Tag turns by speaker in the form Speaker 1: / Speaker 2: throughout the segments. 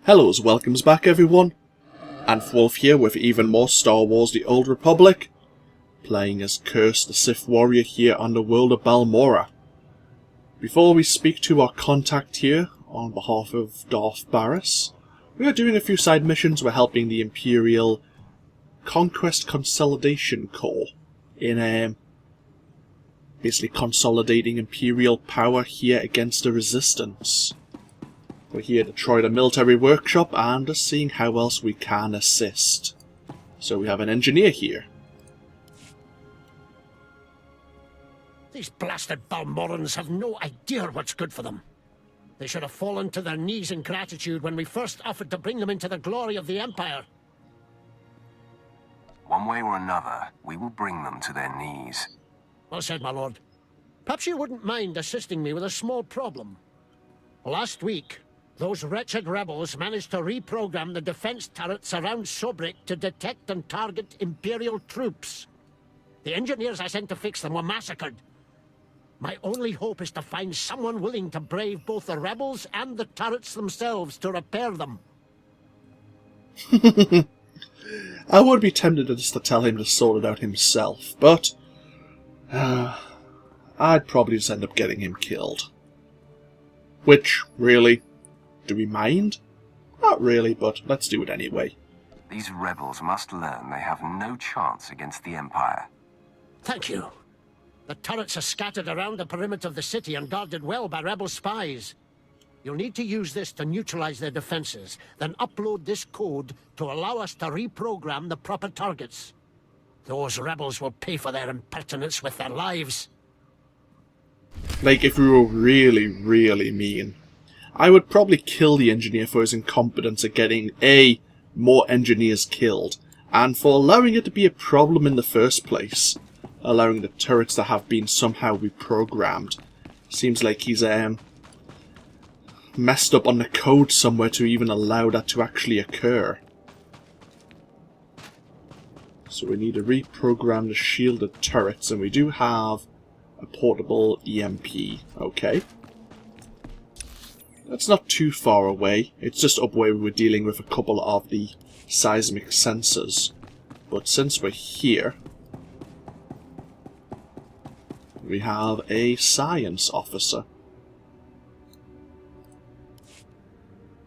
Speaker 1: Hellos, welcomes back everyone. AnthWolf here with even more Star Wars The Old Republic, playing as Curze the Sith Warrior here on the world of Balmorra. Before we speak to our contact here, on behalf of Darth Bara, we are doing a few side missions. We're helping the Imperial Conquest Consolidation Corps in basically consolidating Imperial power here against the Resistance. We're here at the Troida military workshop and just seeing how else we can assist. So we have an engineer here.
Speaker 2: These blasted Balmorrans have no idea what's good for them. They should have fallen to their knees in gratitude when we first offered to bring them into the glory of the Empire.
Speaker 3: One way or another, we will bring them to their knees.
Speaker 2: Well said, my lord. Perhaps you wouldn't mind assisting me with a small problem. Last week, those wretched rebels managed to reprogram the defense turrets around Sobrik to detect and target Imperial troops. The engineers I sent to fix them were massacred. My only hope is to find someone willing to brave both the rebels and the turrets themselves to repair them.
Speaker 1: I would be tempted just to tell him to sort it out himself, but I'd probably just end up getting him killed. Which, really, do we mind? Not really, but let's do it anyway.
Speaker 3: These rebels must learn they have no chance against the Empire.
Speaker 2: Thank you. The turrets are scattered around the perimeter of the city and guarded well by rebel spies. You'll need to use this to neutralize their defenses, then upload this code to allow us to reprogram the proper targets. Those rebels will pay for their impertinence with their lives.
Speaker 1: Like, if we were really, really mean, I would probably kill the engineer for his incompetence at getting, A, more engineers killed, and for allowing it to be a problem in the first place. Allowing the turrets to have been somehow reprogrammed. Seems like he's messed up on the code somewhere to even allow that to actually occur. So we need to reprogram the shielded turrets, and we do have a portable EMP. Okay. That's not too far away. It's just up where we were dealing with a couple of the seismic sensors. But since we're here, we have a science officer.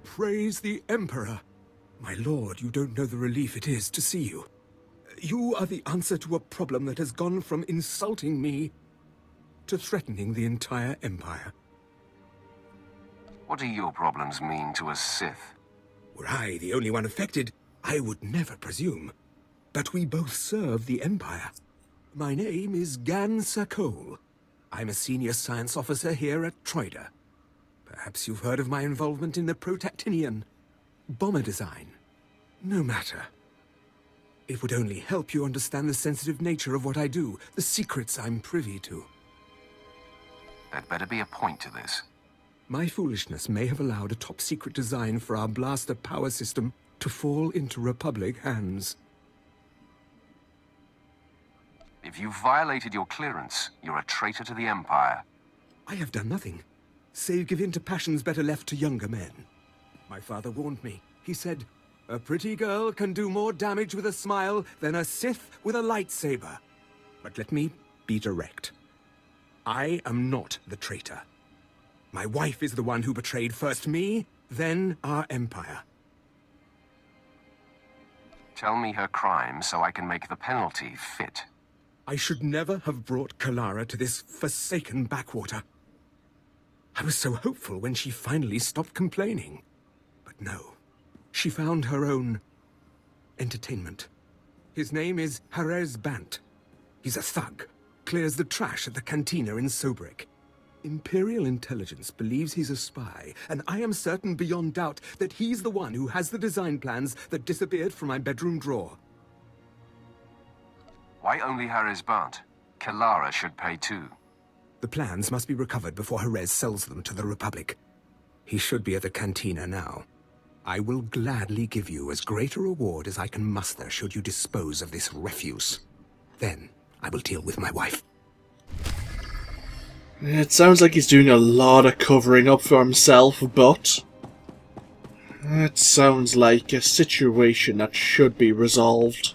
Speaker 4: Praise the Emperor. My lord, you don't know the relief it is to see you. You are the answer to a problem that has gone from insulting me to threatening the entire Empire.
Speaker 3: What do your problems mean to a Sith?
Speaker 4: Were I the only one affected, I would never presume. But we both serve the Empire. My name is Gansa Cole. I'm a senior science officer here at Troida. Perhaps you've heard of my involvement in the Protactinian bomber design. No matter. It would only help you understand the sensitive nature of what I do, the secrets I'm privy to.
Speaker 3: There'd better be a point to this.
Speaker 4: My foolishness may have allowed a top-secret design for our blaster power system to fall into Republic hands.
Speaker 3: If you've violated your clearance, you're a traitor to the Empire.
Speaker 4: I have done nothing, save give in to passions better left to younger men. My father warned me. He said, "A pretty girl can do more damage with a smile than a Sith with a lightsaber." But let me be direct. I am not the traitor. My wife is the one who betrayed first me, then our Empire.
Speaker 3: Tell me her crime so I can make the penalty fit.
Speaker 4: I should never have brought Kalara to this forsaken backwater. I was so hopeful when she finally stopped complaining. But no, she found her own entertainment. His name is Herron. He's a thug, clears the trash at the Cantina in Sobrik. Imperial intelligence believes he's a spy, and I am certain beyond doubt that he's the one who has the design plans that disappeared from my bedroom drawer.
Speaker 3: Why only Herron? Kalara should pay too.
Speaker 4: The plans must be recovered before Herron sells them to the Republic. He should be at the Cantina now. I will gladly give you as great a reward as I can muster should you dispose of this refuse. Then I will deal with my wife.
Speaker 1: It sounds like he's doing a lot of covering up for himself, but That sounds like a situation that should be resolved.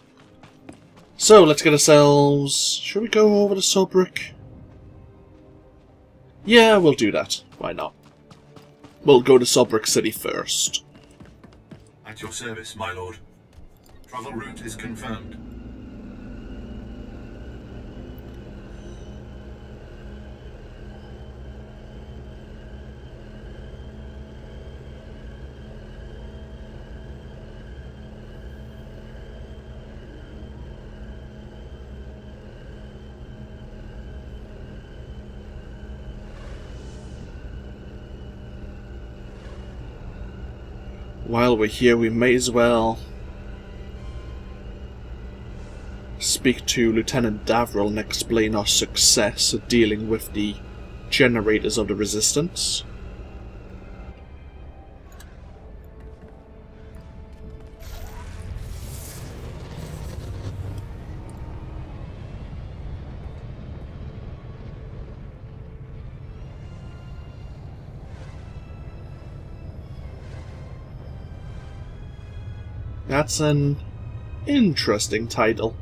Speaker 1: So, let's get ourselves... Should we go over to Subric? Yeah, we'll do that. Why not? We'll go to Subric City first.
Speaker 5: At your service, my lord. Travel route is confirmed.
Speaker 1: While we're here, we may as well speak to Lieutenant Davril and explain our success at dealing with the generators of the Resistance. That's an interesting title.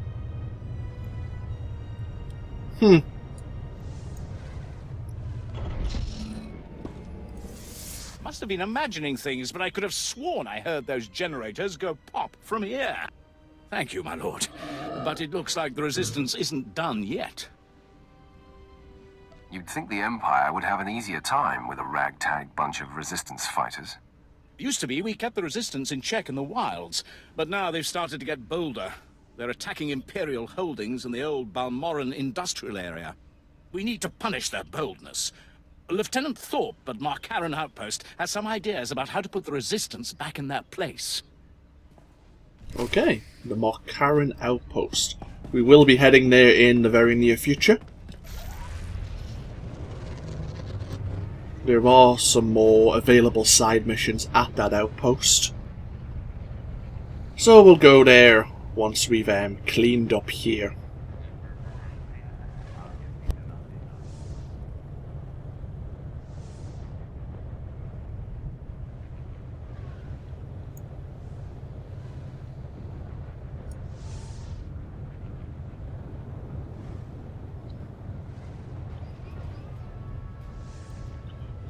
Speaker 6: Must have been imagining things, but I could have sworn I heard those generators go pop from here. Thank you, my lord. But it looks like the Resistance isn't done yet.
Speaker 3: You'd think the Empire would have an easier time with a ragtag bunch of Resistance fighters.
Speaker 6: Used to be we kept the Resistance in check in the wilds, but now they've started to get bolder. They're attacking Imperial holdings in the old Balmorran industrial area. We need to punish their boldness. Lieutenant Thorpe at Herron Outpost has some ideas about how to put the Resistance back in their place.
Speaker 1: Okay, the Herron Outpost. We will be heading there in the very near future. There are some more available side missions at that outpost. So we'll go there once we've cleaned up here.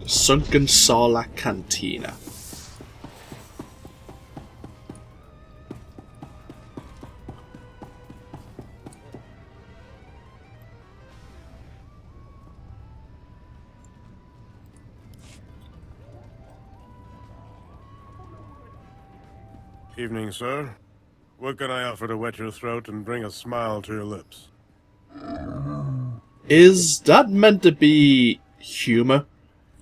Speaker 1: Sunken Sarlacc Cantina.
Speaker 7: Evening, sir. What can I offer to wet your throat and bring a smile to your lips?
Speaker 1: Is that meant to be humor?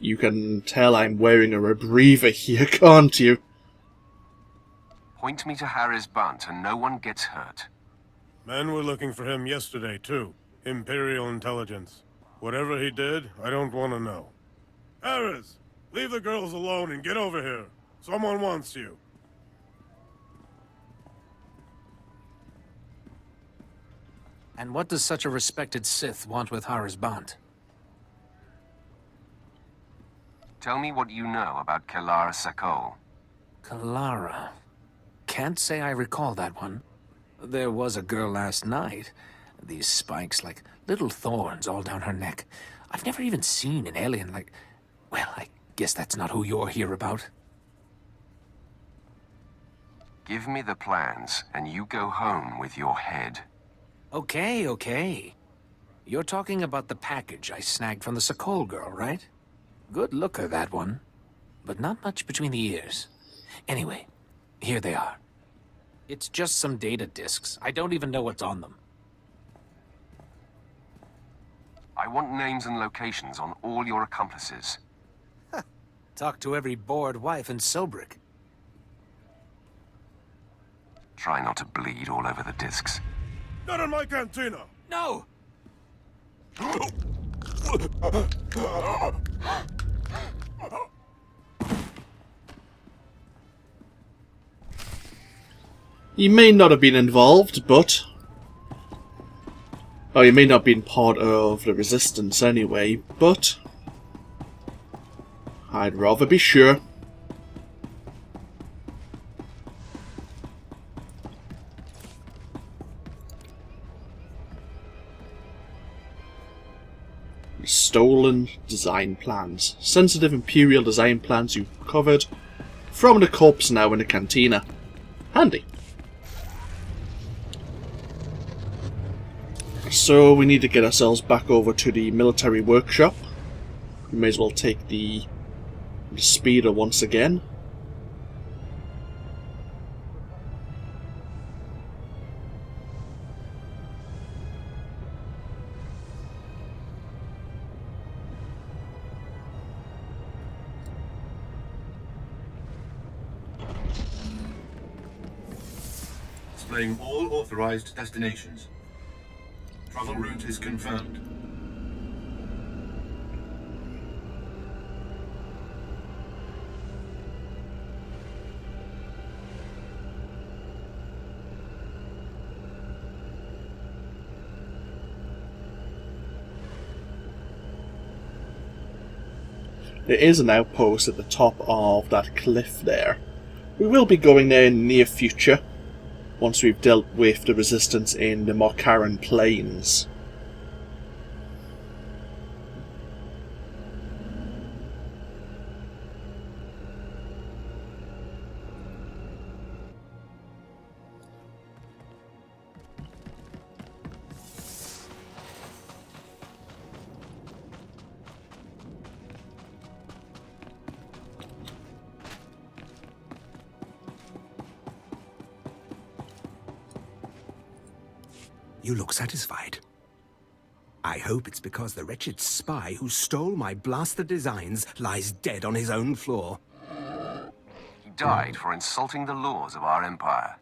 Speaker 1: You can tell I'm wearing a rebreather here, can't you?
Speaker 3: Point me to Harry's bunt and no one gets hurt.
Speaker 7: Men were looking for him yesterday, too. Imperial intelligence. Whatever he did, I don't want to know. Harris, leave the girls alone and get over here. Someone wants you.
Speaker 8: And what does such a respected Sith want with Harris Bond?
Speaker 3: Tell me what you know about Gansa Cole.
Speaker 8: Kalara. Can't say I recall that one. There was a girl last night. These spikes like little thorns all down her neck. I've never even seen an alien like... Well, I guess that's not who you're here about.
Speaker 3: Give me the plans, and you go home with your head.
Speaker 8: Okay, okay. You're talking about the package I snagged from the Cole girl, right? Good looker, that one. But not much between the ears. Anyway, here they are. It's just some data disks. I don't even know what's on them.
Speaker 3: I want names and locations on all your accomplices.
Speaker 8: Talk to every bored wife in Subric.
Speaker 3: Try not to bleed all over the discs.
Speaker 7: Not in my cantina!
Speaker 8: No!
Speaker 1: He may not have been involved, but... Oh, he may not have been part of the Resistance anyway, but... I'd rather be sure. Stolen design plans. Sensitive Imperial design plans you covered from the corpse now in the Cantina. Handy. So we need to get ourselves back over to the military workshop. We may as well take the speeder once again.
Speaker 5: Displaying all authorized destinations. Travel route is confirmed.
Speaker 1: There is an outpost at the top of that cliff there. We will be going there in the near future, once we've dealt with the resistance in the Morcaran Plains.
Speaker 4: You look satisfied. I hope it's because the wretched spy who stole my blaster designs lies dead on his own floor.
Speaker 3: He died for insulting the laws of our empire.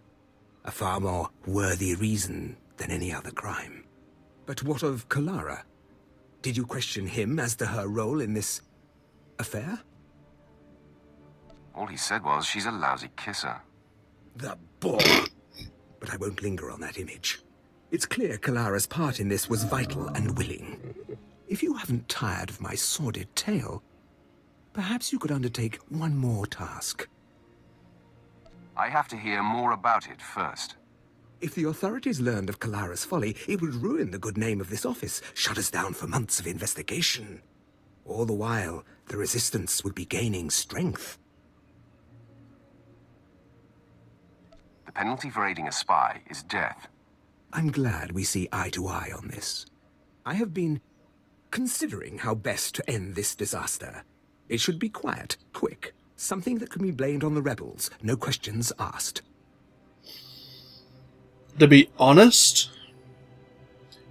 Speaker 4: A far more worthy reason than any other crime. But what of Kalara? Did you question him as to her role in this affair?
Speaker 3: All he said was she's a lousy kisser.
Speaker 4: The bore! But I won't linger on that image. It's clear Kalara's part in this was vital and willing. If you haven't tired of my sordid tale, perhaps you could undertake one more task.
Speaker 3: I have to hear more about it first.
Speaker 4: If the authorities learned of Kalara's folly, it would ruin the good name of this office, shut us down for months of investigation. All the while, the Resistance would be gaining strength.
Speaker 3: The penalty for aiding a spy is death.
Speaker 4: I'm glad we see eye to eye on this. I have been considering how best to end this disaster. It should be quiet, quick, something that can be blamed on the rebels, no questions asked.
Speaker 1: To be honest,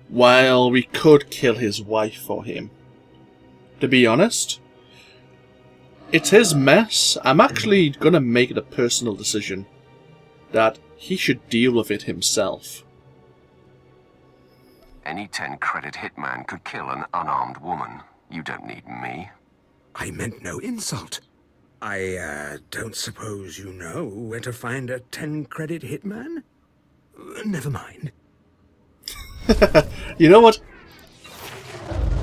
Speaker 1: while we could kill his wife for him, to be honest, it's his mess. I'm actually gonna make it a personal decision that he should deal with it himself.
Speaker 3: Any 10-credit hitman could kill an unarmed woman. You don't need me.
Speaker 4: I meant no insult. I don't suppose you know where to find a 10-credit hitman? Never mind.
Speaker 1: You know what?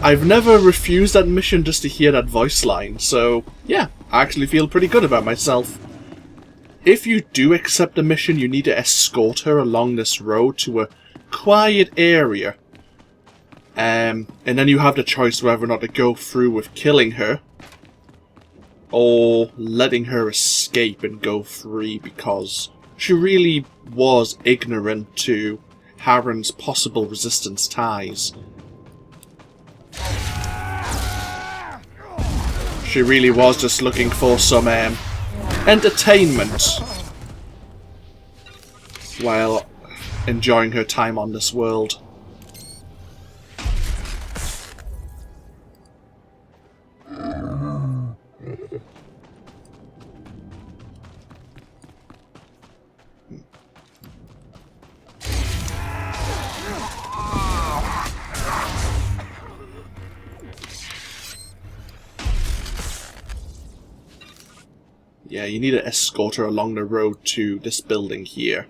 Speaker 1: I've never refused that mission just to hear that voice line, so yeah, I actually feel pretty good about myself. If you do accept the mission, you need to escort her along this road to a quiet area. And then you have the choice whether or not to go through with killing her, or letting her escape and go free, because she really was ignorant to Herron's possible resistance ties. She really was just looking for some entertainment while enjoying her time on this world. Yeah, you need to escort her along the road to this building here.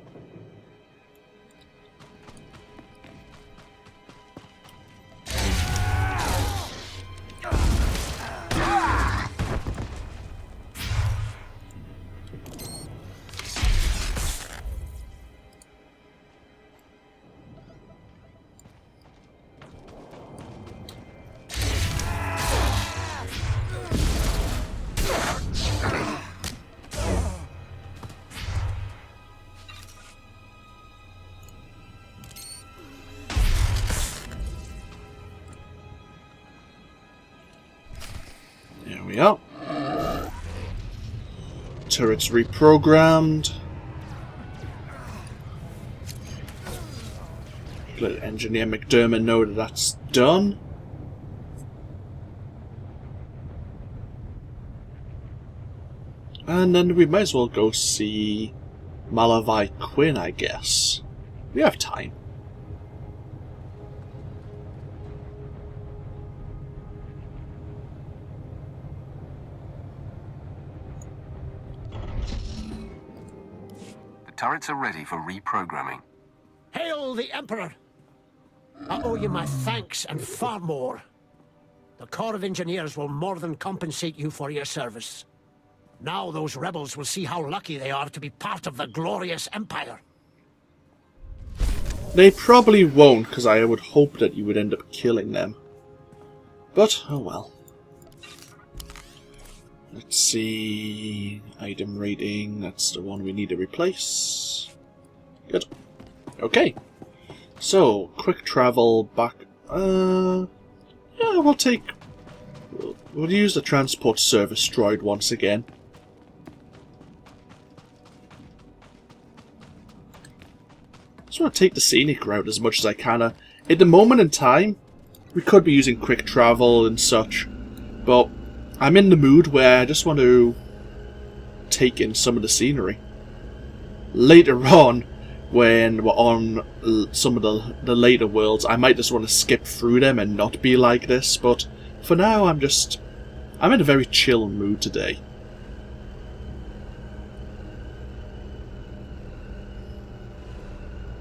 Speaker 1: we are. Turrets reprogrammed. Let Engineer McDermott know that that's done. And then we might as well go see Malavai Quinn, I guess. We have time.
Speaker 3: The turrets are ready for reprogramming.
Speaker 2: Hail the Emperor! I owe you my thanks and far more. The Corps of Engineers will more than compensate you for your service. Now those rebels will see how lucky they are to be part of the glorious Empire.
Speaker 1: They probably won't, because I would hope that you would end up killing them. But, oh well. Let's see... Item rating, that's the one we need to replace. Good. Okay. So, quick travel back... yeah, we'll take... We'll use the transport service droid once again. Just want to take the scenic route as much as I can. At the moment in time, we could be using quick travel and such, but I'm in the mood where I just want to take in some of the scenery. Later on, when we're on some of the later worlds, I might just want to skip through them and not be like this, but for now I'm in a very chill mood today.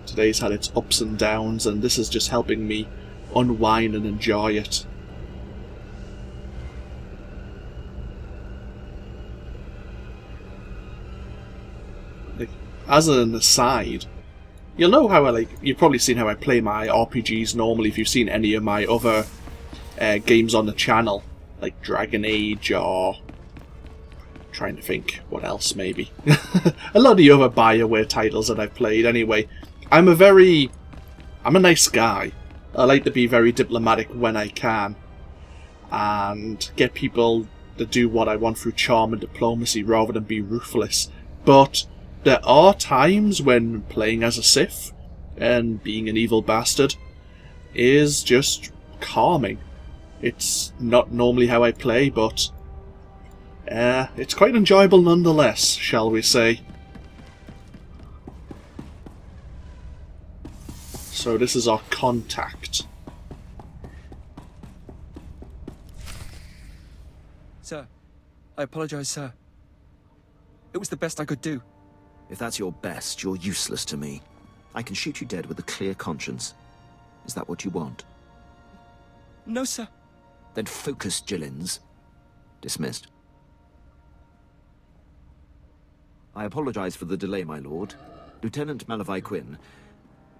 Speaker 1: Today's had its ups and downs, and this is just helping me unwind and enjoy it. Like, as an aside, you'll know how you've probably seen how I play my RPGs normally if you've seen any of my other games on the channel, like Dragon Age or... trying to think what else maybe. A lot of the other BioWare titles that I've played anyway. I'm a nice guy. I like to be very diplomatic when I can and get people to do what I want through charm and diplomacy rather than be ruthless. But there are times when playing as a Sith and being an evil bastard is just calming. It's not normally how I play, but it's quite enjoyable nonetheless, shall we say. So this is our contact.
Speaker 9: Sir, I apologize, sir. It was the best I could do.
Speaker 10: If that's your best, you're useless to me. I can shoot you dead with a clear conscience. Is that what you want?
Speaker 9: No, sir.
Speaker 10: Then focus, Jillins. Dismissed. I apologize for the delay, my lord. Lieutenant Malavai Quinn.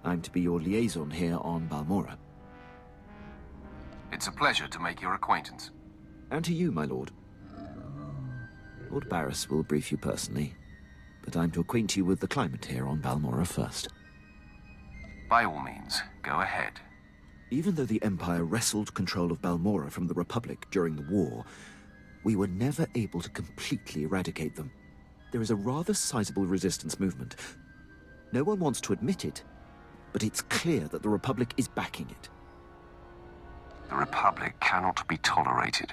Speaker 10: I'm to be your liaison here on Balmorra.
Speaker 3: It's a pleasure to make your acquaintance.
Speaker 10: And to you, my lord. Lord Barris will brief you personally, but I'm to acquaint you with the climate here on Balmorra first.
Speaker 3: By all means, go ahead.
Speaker 10: Even though the Empire wrestled control of Balmorra from the Republic during the war, we were never able to completely eradicate them. There is a rather sizable resistance movement. No one wants to admit it, but it's clear that the Republic is backing it.
Speaker 3: The Republic cannot be tolerated.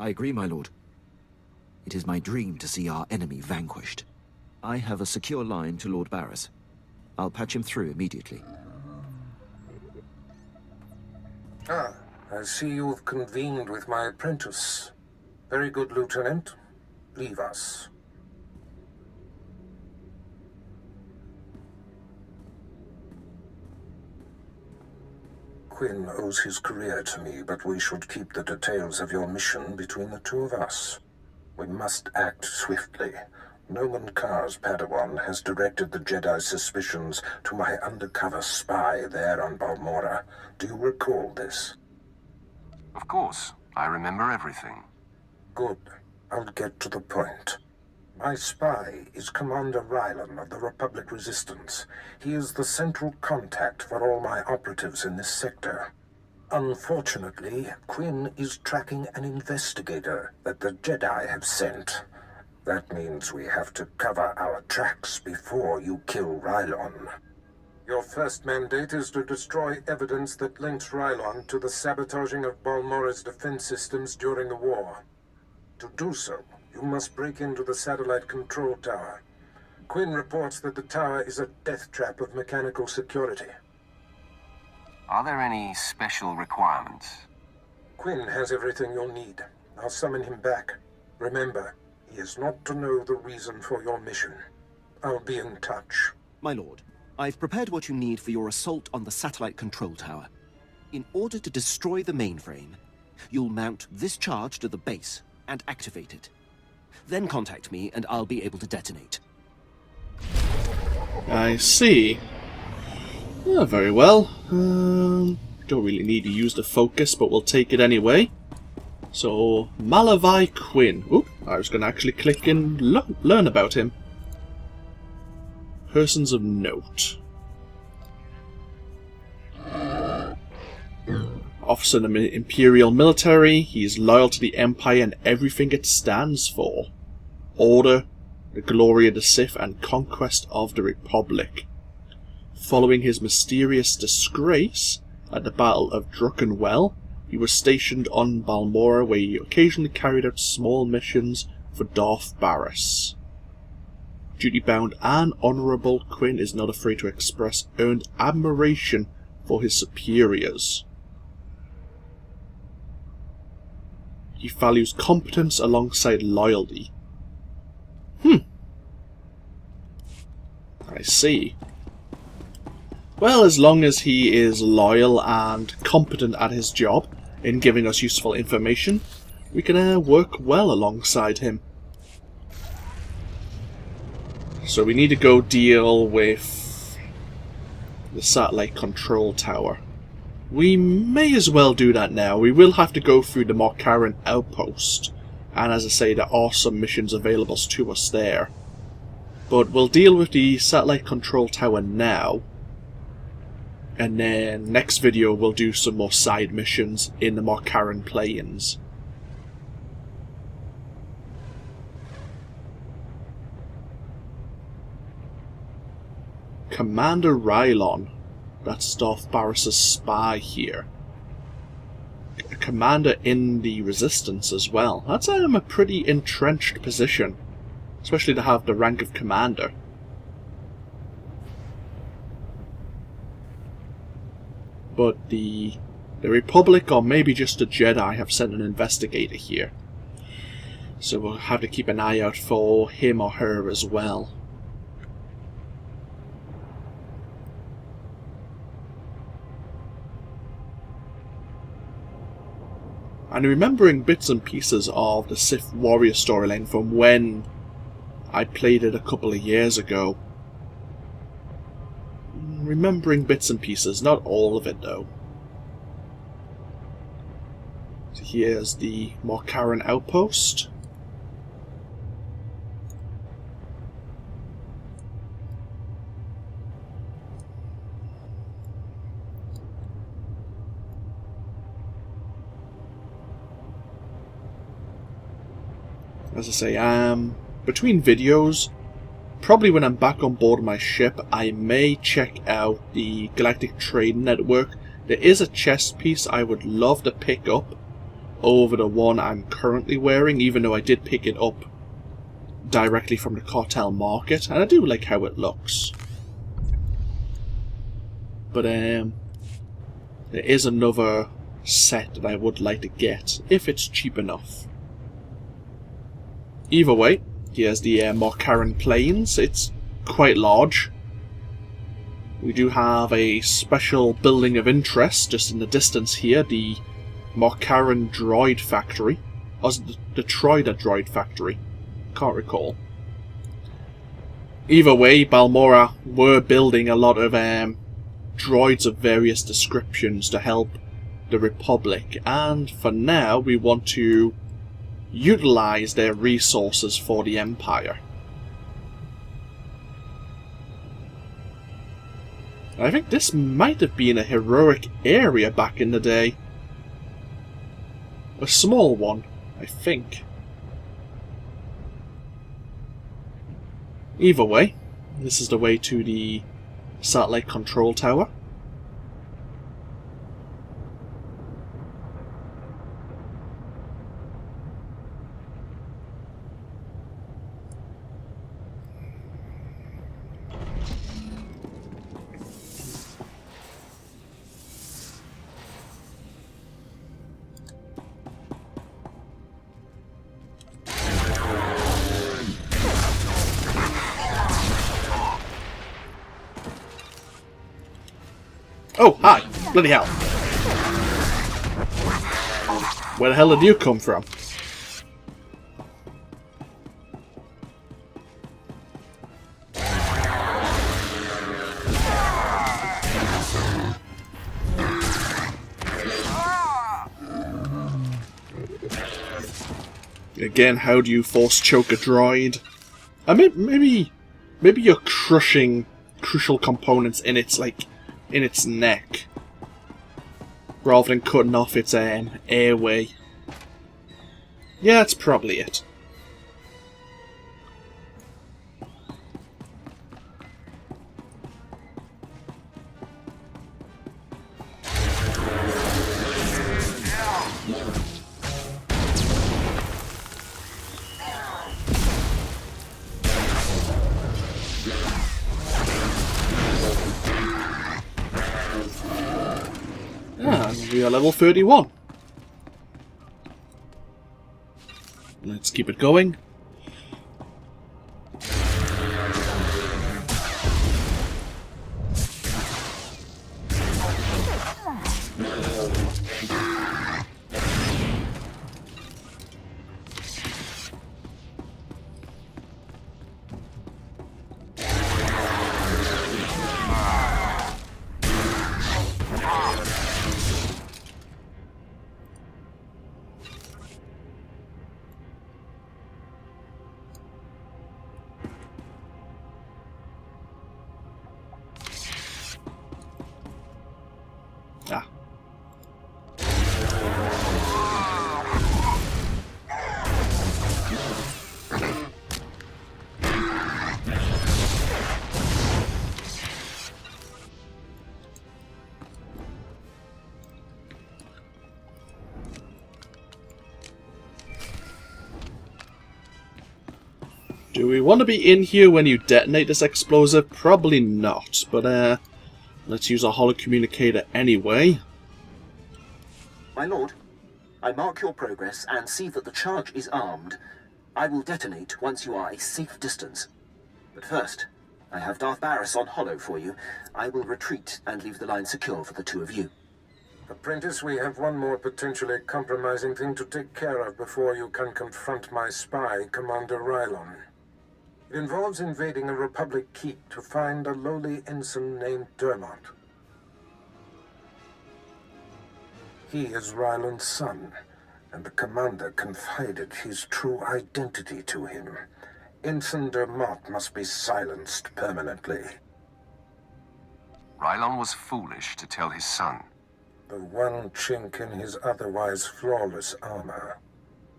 Speaker 10: I agree, my lord. It is my dream to see our enemy vanquished. I have a secure line to Lord Barris. I'll patch him through immediately.
Speaker 11: Ah, I see you've convened with my apprentice. Very good, Lieutenant. Leave us. Quinn owes his career to me, but we should keep the details of your mission between the two of us. We must act swiftly. Noman Kar's Padawan has directed the Jedi's suspicions to my undercover spy there on Balmorra. Do you recall this?
Speaker 3: Of course. I remember everything.
Speaker 11: Good. I'll get to the point. My spy is Commander Rylan of the Republic Resistance. He is the central contact for all my operatives in this sector. Unfortunately, Quinn is tracking an investigator that the Jedi have sent. That means we have to cover our tracks before you kill Rylon. Your first mandate is to destroy evidence that links Rylon to the sabotaging of Balmorra's defense systems during the war. To do so, you must break into the satellite control tower. Quinn reports that the tower is a death trap of mechanical security.
Speaker 3: Are there any special requirements?
Speaker 11: Quinn has everything you'll need. I'll summon him back. Remember, he is not to know the reason for your mission. I'll be in touch.
Speaker 12: My lord, I've prepared what you need for your assault on the satellite control tower. In order to destroy the mainframe, you'll mount this charge to the base and activate it. Then contact me and I'll be able to detonate.
Speaker 1: I see. Yeah, very well. Don't really need to use the focus, but we'll take it anyway. So, Malavai Quinn. Oop, I was going to actually click and learn about him. Persons of note. Officer in the Imperial military, he is loyal to the Empire and everything it stands for. Order, the glory of the Sith, and conquest of the Republic. Following his mysterious disgrace at the Battle of Druckenwell, he was stationed on Balmorra, where he occasionally carried out small missions for Darth Baras. Duty-bound and honourable, Quinn is not afraid to express earned admiration for his superiors. He values competence alongside loyalty. I see. Well, as long as he is loyal and competent at his job in giving us useful information, we can work well alongside him. So we need to go deal with the satellite control tower. We may as well do that now. We will have to go through the Morcaran Outpost, and as I say, there are some missions available to us there. But we'll deal with the satellite control tower now, and then next video we'll do some more side missions in the Morcaran Plains. Commander Rylon. That's Darth Baras' spy here. A commander in the Resistance as well. That's a pretty entrenched position, especially to have the rank of commander. But the Republic, or maybe just the Jedi, have sent an investigator here. So we'll have to keep an eye out for him or her as well. And remembering bits and pieces of the Sith Warrior storyline from when I played it a couple of years ago. Remembering bits and pieces, not all of it though. So here's the Morcaran Outpost. As I say, between videos, probably when I'm back on board my ship, I may check out the Galactic Trade Network. There is a chest piece I would love to pick up over the one I'm currently wearing, even though I did pick it up directly from the cartel market, and I do like how it looks. But there is another set that I would like to get, if it's cheap enough. Either way, here's the Morcaran Plains. It's quite large. We do have a special building of interest just in the distance here, the Morcaran Droid Factory. Or is it the Troida Droid Factory? Can't recall. Either way, Balmorra were building a lot of droids of various descriptions to help the Republic, and for now we want to utilize their resources for the Empire. I think this might have been a heroic area back in the day. a small one, I think. Either way, this is the way to the satellite control tower. Oh, hi! Bloody hell! Where the hell did you come from? Again, how do you force choke a droid? I mean, maybe you're crushing crucial components in its in its neck, rather than cutting off its airway. Yeah, that's probably it. We are level 31. Let's keep it going. Ah. Do we want to be in here when you detonate this explosive? Probably not, but let's use our holocommunicator anyway.
Speaker 12: My lord, I mark your progress and see that the charge is armed. I will detonate once you are a safe distance. But first, I have Darth Barris on holo for you. I will retreat and leave the line secure for the two of you.
Speaker 11: Apprentice, we have one more potentially compromising thing to take care of before you can confront my spy, Commander Rylon. It involves invading a Republic keep to find a lowly ensign named Dermot. He is Rylon's son, and the commander confided his true identity to him. Ensign Dermot must be silenced permanently.
Speaker 3: Rylon was foolish to tell his son.
Speaker 11: The one chink in his otherwise flawless armor.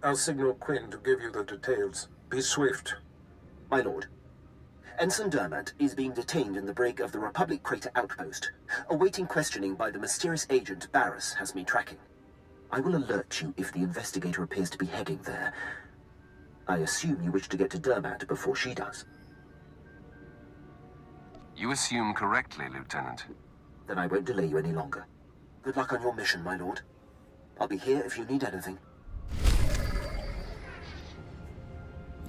Speaker 11: I'll signal Quinn to give you the details. Be swift.
Speaker 12: My lord, Ensign Dermot is being detained in the brig of the Republic crater Outpost. Awaiting questioning by the mysterious agent Barris has me tracking. I will alert you if the investigator appears to be heading there. I assume you wish to get to Dermot before she does.
Speaker 3: You assume correctly, Lieutenant.
Speaker 12: Then I won't delay you any longer. Good luck on your mission, my lord. I'll be here if you need anything.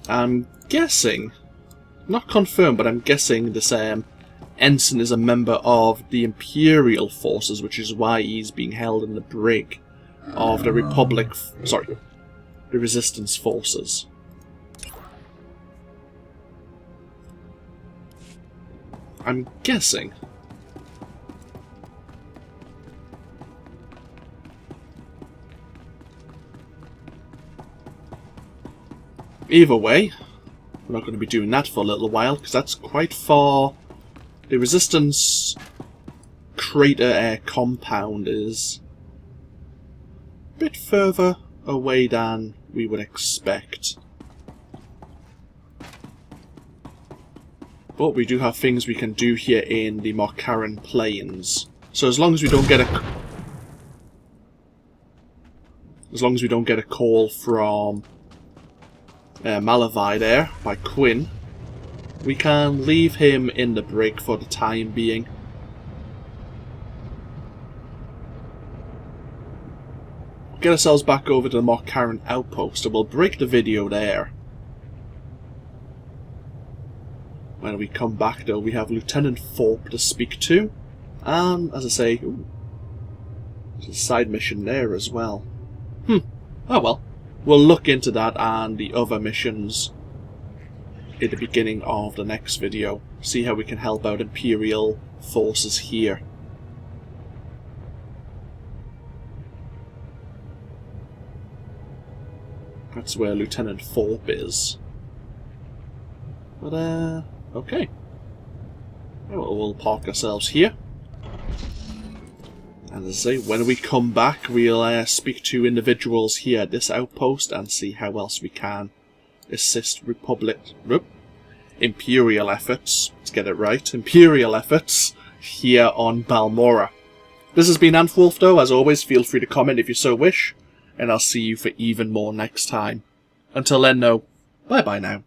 Speaker 1: I'm guessing, not confirmed, but I'm guessing this ensign is a member of the Imperial forces, which is why he's being held in the brig of the Republic, the Resistance forces. I'm guessing. Either way, we're not going to be doing that for a little while, because that's quite far. The Resistance crater compound is a bit further away than we would expect. But we do have things we can do here in the Marcaran Plains. So as long as we don't get a call from Malavai there by Quinn, we can leave him in the brig for the time being. Get ourselves back over to the Marcaran Outpost and we'll break the video there. When we come back though, we have Lieutenant Thorpe to speak to, and as I say, ooh, there's a side mission there as well. Oh well, we'll look into that and the other missions at the beginning of the next video, see how we can help out Imperial forces here. That's where Lieutenant Thorpe is. But, okay. Well, we'll park ourselves here. And as I say, when we come back, we'll speak to individuals here at this outpost and see how else we can assist Imperial efforts, let's get it right, Imperial efforts here on Balmorra. This has been AnthWolf though, as always, feel free to comment if you so wish, and I'll see you for even more next time. Until then though, bye bye now.